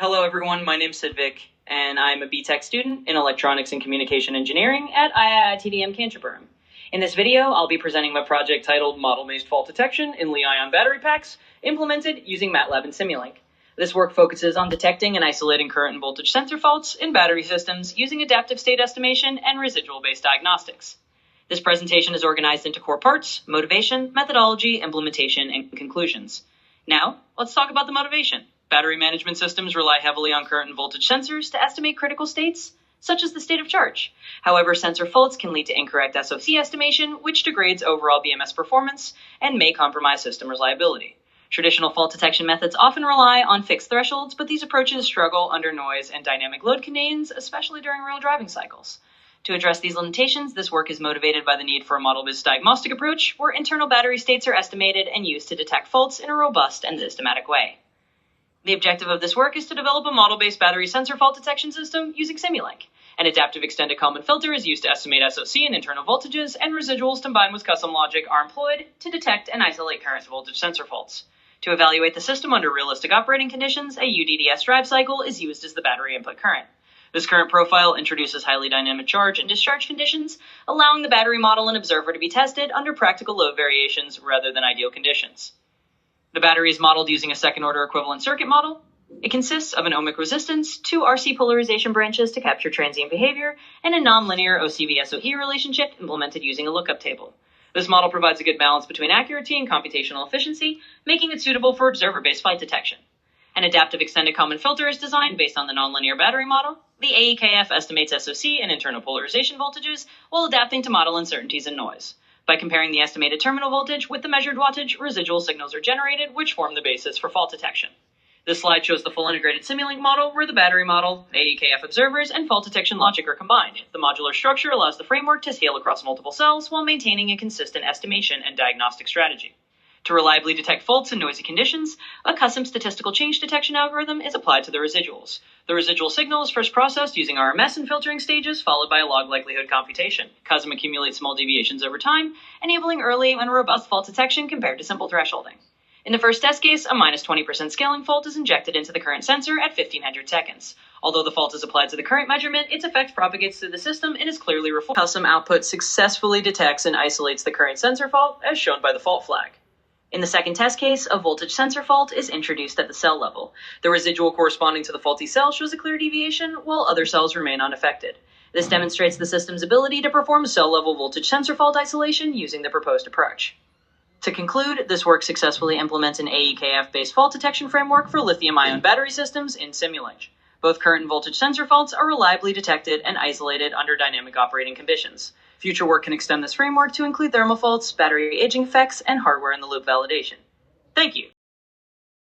Hello everyone, my name's Sidvik, and I'm a BTech student in Electronics and Communication Engineering at IIITDM Canterbury. In this video, I'll be presenting my project titled Model-Based Fault Detection in Li-ion Battery Packs, implemented using MATLAB and Simulink. This work focuses on detecting and isolating current and voltage sensor faults in battery systems using adaptive state estimation and residual-based diagnostics. This presentation is organized into core parts: motivation, methodology, implementation, and conclusions. Now, let's talk about the motivation. Battery management systems rely heavily on current and voltage sensors to estimate critical states, such as the state of charge. However, sensor faults can lead to incorrect SOC estimation, which degrades overall BMS performance and may compromise system reliability. Traditional fault detection methods often rely on fixed thresholds, but these approaches struggle under noise and dynamic load conditions, especially during real driving cycles. To address these limitations, this work is motivated by the need for a model-based diagnostic approach, where internal battery states are estimated and used to detect faults in a robust and systematic way. The objective of this work is to develop a model-based battery sensor fault detection system using Simulink. An adaptive extended Kalman filter is used to estimate SOC and internal voltages, and residuals combined with custom logic are employed to detect and isolate current voltage sensor faults. To evaluate the system under realistic operating conditions, a UDDS drive cycle is used as the battery input current. This current profile introduces highly dynamic charge and discharge conditions, allowing the battery model and observer to be tested under practical load variations rather than ideal conditions. The battery is modeled using a second-order equivalent circuit model. It consists of an ohmic resistance, 2 RC polarization branches to capture transient behavior, and a nonlinear OCV-SOE relationship implemented using a lookup table. This model provides a good balance between accuracy and computational efficiency, making it suitable for observer-based flight detection. An adaptive extended Kalman filter is designed based on the nonlinear battery model. The AEKF estimates SOC and internal polarization voltages while adapting to model uncertainties and noise. By comparing the estimated terminal voltage with the measured wattage, residual signals are generated, which form the basis for fault detection. This slide shows the full integrated Simulink model, where the battery model, AEKF observers, and fault detection logic are combined. The modular structure allows the framework to scale across multiple cells while maintaining a consistent estimation and diagnostic strategy. To reliably detect faults in noisy conditions, a custom statistical change detection algorithm is applied to the residuals. The residual signal is first processed using RMS and filtering stages, followed by a log likelihood computation. CUSM accumulates small deviations over time, enabling early and robust fault detection compared to simple thresholding. In the first test case, a minus 20% scaling fault is injected into the current sensor at 1500 seconds. Although the fault is applied to the current measurement, its effect propagates through the system and is clearly reflected. CUSM output successfully detects and isolates the current sensor fault, as shown by the fault flag. In the second test case, a voltage sensor fault is introduced at the cell level. The residual corresponding to the faulty cell shows a clear deviation, while other cells remain unaffected. This demonstrates the system's ability to perform cell-level voltage sensor fault isolation using the proposed approach. To conclude, this work successfully implements an AEKF-based fault detection framework for lithium-ion battery systems in Simulink. Both current and voltage sensor faults are reliably detected and isolated under dynamic operating conditions. Future work can extend this framework to include thermal faults, battery aging effects, and hardware-in-the-loop validation. Thank you.